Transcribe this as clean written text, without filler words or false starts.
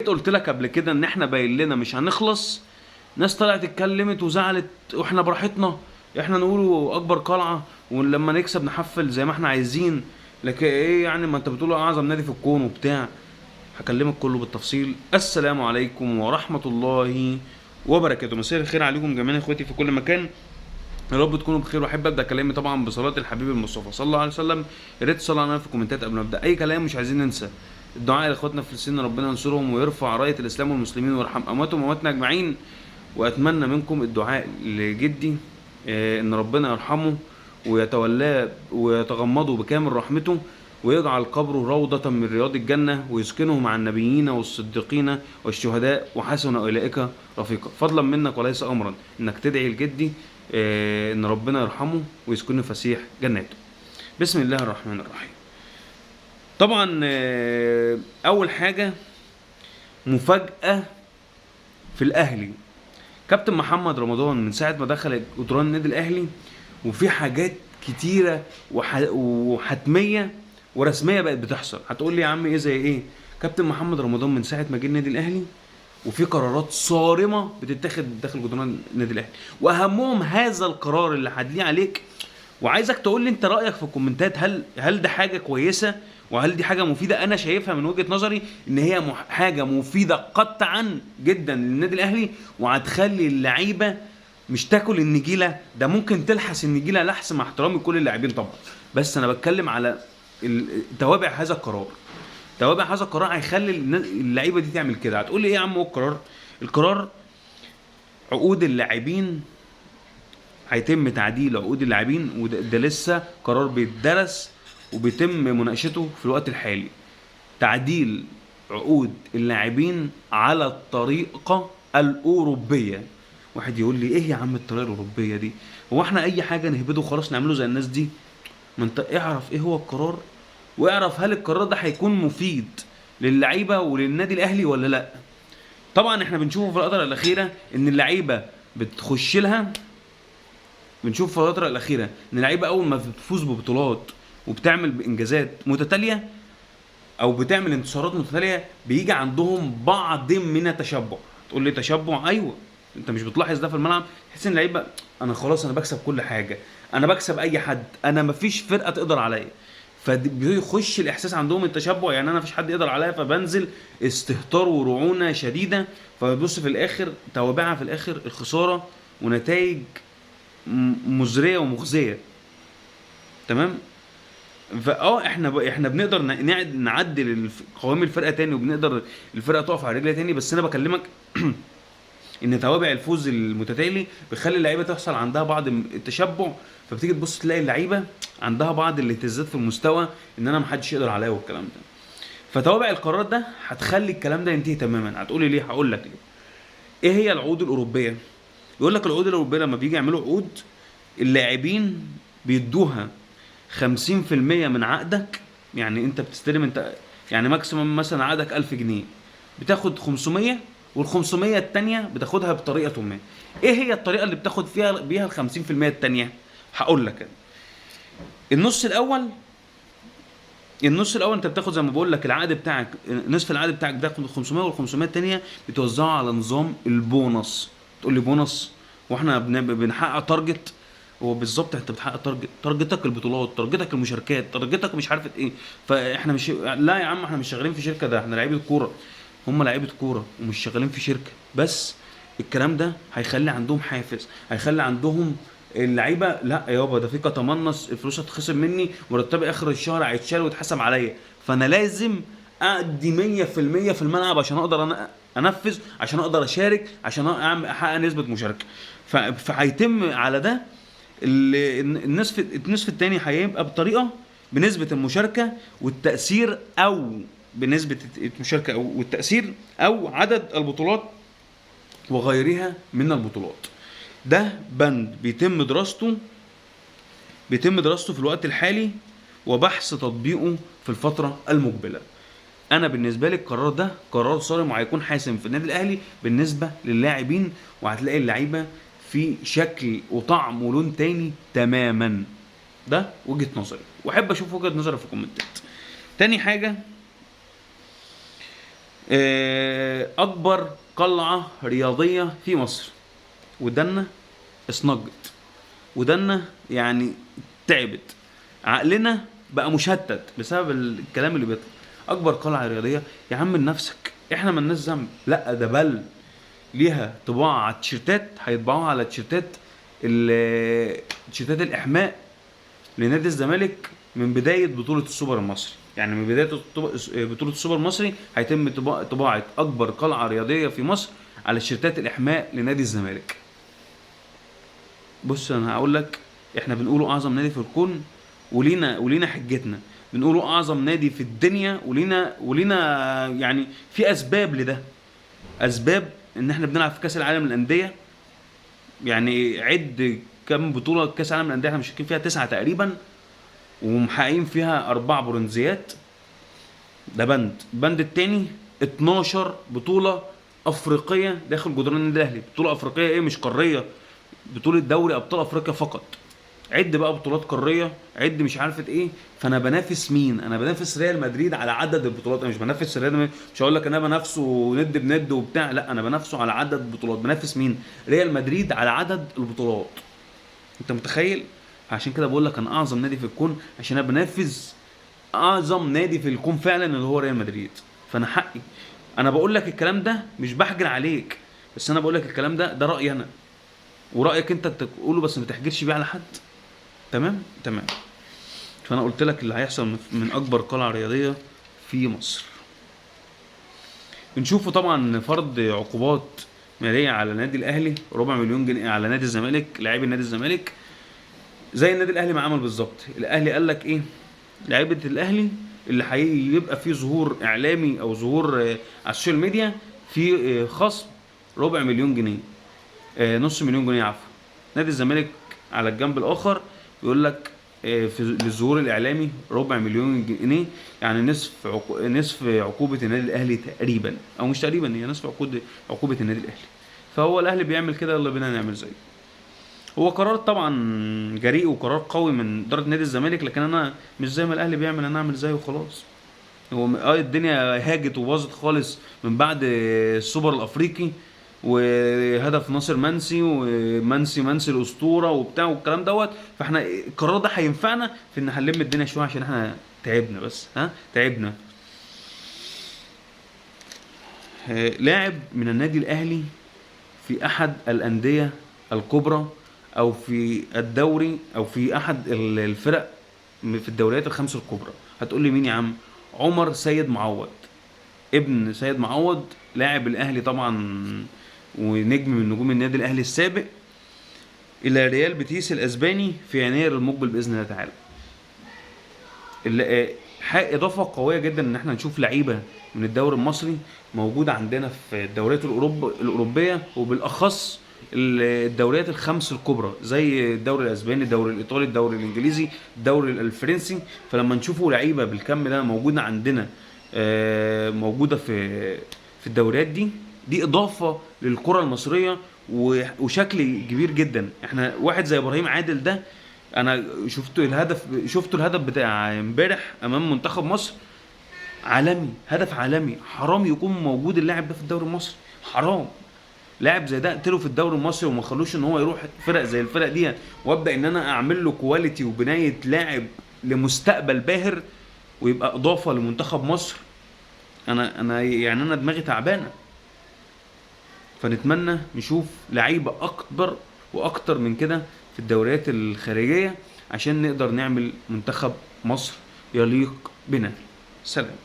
قلت لك قبل كده ان احنا باين لنا مش هنخلص، ناس طلعت اتكلمت وزعلت واحنا براحتنا، احنا نقولوا اكبر قلعه ولما نكسب نحفل زي ما احنا عايزين. لكن ايه يعني، ما انت بتقول اعظم نادي في الكون وبتاع. هكلمك كله بالتفصيل. السلام عليكم ورحمه الله وبركاته. مساء الخير عليكم جميعا اخواتي في كل مكان، يا رب تكونوا بخير. واحب ابدا كلامي طبعا بصلاه الحبيب المصطفى صلى الله عليه وسلم. يا ريت تصلوا علينا في الكومنتات قبل ما ابدا اي كلام. مش عايزين ننسى الدعاء لاخواتنا في فلسطين، ربنا ينصرهم ويرفع رايه الاسلام والمسلمين ويرحم امواتهم وامواتنا اجمعين. واتمنى منكم الدعاء لجدي ان ربنا يرحمه ويتولاه ويتغمده بكامل رحمته، ويجعل قبره روضة من رياض الجنة، ويسكنه مع النبيين والصديقين والشهداء وحسن أولئك رفيقا. فضلا منك وليس أمرا إنك تدعي لجدي إن ربنا يرحمه ويسكنه فسيح جناته. بسم الله الرحمن الرحيم. طبعا أول حاجة مفاجأة في الأهلي. كابتن محمد رمضان من ساعة ما دخل جدران النادي الأهلي وفي حاجات كتيرة وحتمية ورسمية بقت بتحصل. هتقول لي يا عم ايه زي ايه؟ كابتن محمد رمضان من ساعة ما جه النادي الأهلي وفي قرارات صارمة بتتاخد داخل جدران النادي الأهلي، وأهمهم هذا القرار اللي هدليه عليك. وعايزك تقول لي انت رأيك في الكومنتات. هل ده حاجة كويسة وهل دي حاجة مفيدة؟ انا شايفها من وجهة نظري ان هي حاجة مفيدة قطعا جدا للنادي الاهلي، وهتخلي اللعيبة مش تاكل النجيلة. ده ممكن تلحس النجيلة لحس، مع احترامي لكل اللاعبين طبعا، بس انا بتكلم على توابع هذا القرار. توابع هذا القرار هيخلي اللعيبة دي تعمل كده. هتقول لي ايه يا عم هو القرار عقود اللاعبين، هيتم تعديل عقود اللاعبين، وده لسه قرار بيتدرس وبيتم مناقشته في الوقت الحالي. تعديل عقود اللاعبين على الطريقة الأوروبية. واحد يقول لي ايه يا عم الطريقة الأوروبية دي؟ هو احنا اي حاجة نهبده خلاص نعمله زي الناس دي؟ ما انت اعرف ايه هو القرار، واعرف هل القرار ده هيكون مفيد للعيبة وللنادي الأهلي ولا لا. طبعا احنا بنشوفه في الفترة الأخيرة ان اللعيبة بتخش لها، بنشوف في الفترة الأخيرة إن اللعيبة أول ما بتفوز ببطولات وبتعمل بإنجازات متتالية أو بتعمل انتصارات متتالية بيجي عندهم بعض من التشبع. تقول لي تشبع؟ أيوه. أنت مش بتلاحظ ده في الملعب؟ تحس إن اللعيبة أنا خلاص أنا بكسب كل حاجة، أنا بكسب أي حد، أنا مفيش فرقة تقدر عليا. فبيخش الإحساس عندهم التشبع، يعني أنا مفيش حد يقدر عليا، فبنزل استهتار ورعونة شديدة. فبص في الآخر توابعها في الآخر الخسارة ونتائج مزريه ومخزيه. تمام. احنا بنقدر نعدل قوام الفرقه تاني، وبنقدر الفرقه تقف على رجلها تاني. بس انا بكلمك ان توابع الفوز المتتالي بيخلي اللعيبه تحصل عندها بعض التشبع، فبتيجي تبص تلاقي اللعيبه عندها بعض الاهتزازات في المستوى ان انا محدش يقدر عليا والكلام ده. فتوابع القرار ده هتخلي الكلام ده ينتهي تماما. هتقولي ليه؟ هقول لك ليه. ايه هي العقود الاوروبيه؟ يقول لك العقود الاوروبيه لما بيجي يعملوا عقود اللاعبين بيدوها 50% من عقدك. يعني انت بتستلم، انت يعني ماكسيمم مثلا عقدك 1000 جنيه، بتاخد 500، وال500 التانية بتاخدها بطريقة ما. ايه هي الطريقة اللي بتاخد فيها بيها ال50% التانية؟ هقول لك. النص الاول انت بتاخد زي ما بقول لك العقد بتاعك، نصف العقد بتاعك بتاخد 500، وال500 التانية بتوزعها على نظام البونص. تقول لي بونص واحنا بنحقق تارجت؟ هو بالظبط انت بتحقق تارجتك البطولات، تارجتك المشاركات، تارجتك مش عارفه ايه. فاحنا مش، لا يا عم احنا مش شغالين في شركه، ده احنا لعيبه كوره. هم لعيبه كوره ومش شغالين في شركه. بس الكلام ده هيخلي عندهم حافز، هيخلي عندهم اللعيبه لا يابا ده في كتمنص الفلوس هتخصم مني، مرتبي اخر الشهر هيتشال ويتحسب عليا، فانا لازم ادي 100% في الملعب عشان اقدر انفذ، عشان اقدر اشارك، عشان احقق نسبه مشاركه. فهيتم على ده النصف الثاني هيبقى بطريقه بنسبه المشاركه والتاثير، او بنسبه المشاركه او والتاثير او عدد البطولات وغيرها من البطولات. ده بند بيتم دراسته في الوقت الحالي وبحث تطبيقه في الفتره المقبله. انا بالنسبه لي القرار ده قرار صارم وهيكون حاسم في النادي الاهلي بالنسبه للاعبين، وهتلاقي اللعيبه في شكل وطعم ولون تاني تماما. ده وجهة نظري، واحب اشوف وجهة نظري في الكومنتات. تاني حاجة اكبر قلعه رياضيه في مصر، ودنا اصنجت، ودنا يعني تعبت، عقلنا بقى مشتت بسبب الكلام اللي بيطلع. اكبر قلعه رياضيه يا عم لنفسك، احنا مالناش ذنب. لا ده بل ليها طباعه على التيشيرتات، هيطبعوها على تيشيرتات الاحماء لنادي الزمالك من بدايه بطوله السوبر المصري. يعني من بدايه بطوله السوبر المصري هيتم طباعه اكبر قلعه رياضيه في مصر على تيشيرتات الاحماء لنادي الزمالك. بص انا هقول لك، احنا بنقوله اعظم نادي في الكون، ولينا حجتنا. بنقوله اعظم نادي في الدنيا، ولينا يعني في اسباب لده. اسباب ان احنا بنلعب في كاس العالم للانديه. يعني عد كم بطوله كاس العالم للانديه احنا مشاركين فيها، 9 تقريبا، ومحققين فيها 4 برونزيات. ده البند التاني 12 بطوله افريقيه داخل جدران النادي الاهلي. بطوله افريقيه ايه، مش قاريه، بطوله دوري ابطال افريقيا فقط. عد بقى بطولات قاريه، عد مش عارفه ايه. فانا بنافس مين؟ انا بنافس ريال مدريد على عدد البطولات. انا مش بنافس ريال، مش هقول لك انا بنافسه ند بند وبتاع، لا انا بنافسه على عدد البطولات. بنافس مين؟ ريال مدريد على عدد البطولات. انت متخيل؟ عشان كده بقول لك انا اعظم نادي في الكون، عشان انا بنافس اعظم نادي في الكون فعلا اللي هو ريال مدريد. فانا حقي. انا بقول لك الكلام ده مش بحجر عليك، بس انا بقول لك الكلام ده رايي انا، ورايك انت تقوله، بس ما تحجرش بيه على حد. تمام. فانا قلت لك اللي هيحصل من اكبر قلعه رياضيه في مصر. بنشوفه طبعا فرض عقوبات ماليه على النادي الاهلي، 250,000 جنيه على نادي الزمالك، لاعبي نادي الزمالك، زي النادي الاهلي ما عمل بالظبط. الاهلي قال لك ايه؟ لعيبه الاهلي اللي هيبقى فيه ظهور اعلامي او ظهور على السوشيال ميديا في خصم 250,000 جنيه، نص مليون جنيه عفوا. نادي الزمالك على الجنب الاخر بيقول لك في للظهور الاعلامي 250,000 جنيه، يعني نصف عقوبه النادي الاهلي تقريبا، او مش تقريبا، هي نصف عقوبه النادي الاهلي. فهو الاهلي بيعمل كده، يلا بينا نعمل زيه. هو قرار طبعا جريء وقرار قوي من اداره نادي الزمالك، لكن انا مش زي ما الاهلي بيعمل انا اعمل زيه وخلاص. هو الدنيا هاجت وباظت خالص من بعد السوبر الافريقي، وهدف ناصر منسي، منسي الاسطوره وبتاع والكلام دوت. فاحنا القرار ده هينفعنا في ان هنلم الدنيا شويه، عشان احنا تعبنا، بس تعبنا. لاعب من النادي الاهلي في احد الانديه الكبرى، او في الدوري، او في احد الفرق في الدوريات الخمس الكبرى. هتقول لي مين يا عم؟ عمر سيد معوض، ابن سيد معوض، لاعب الاهلي طبعا ونجم من نجوم النادي الاهلي السابق، الى ريال بيتيس الاسباني في يناير المقبل باذن الله تعالى. اضافه قويه جدا ان احنا نشوف لعيبه من الدوري المصري موجوده عندنا في الدوريات الاوروبيه، وبالاخص الدوريات الخمس الكبرى، زي الدوري الاسباني، الدوري الايطالي، الدوري الانجليزي، الدوري الفرنسي. فلما نشوفوا لعيبه بالكم ده موجوده عندنا، موجوده في الدوريات دي اضافه للكره المصريه وشكل كبير جدا. احنا واحد زي ابراهيم عادل ده، انا شفت الهدف بتاع امبارح امام منتخب مصر، عالمي، هدف عالمي. حرام يكون موجود اللاعب ده في الدوري المصري، حرام. لاعب زي ده اقتله في الدوري المصري وما خلوش ان هو يروح فرق زي الفرق دي، وابدا ان انا اعمل له كواليتي وبنايه لاعب لمستقبل باهر، ويبقى اضافه لمنتخب مصر. انا دماغي تعبانه. فنتمنى نشوف لعيبه اكبر واكتر من كده في الدوريات الخارجيه، عشان نقدر نعمل منتخب مصر يليق بنا. سلام.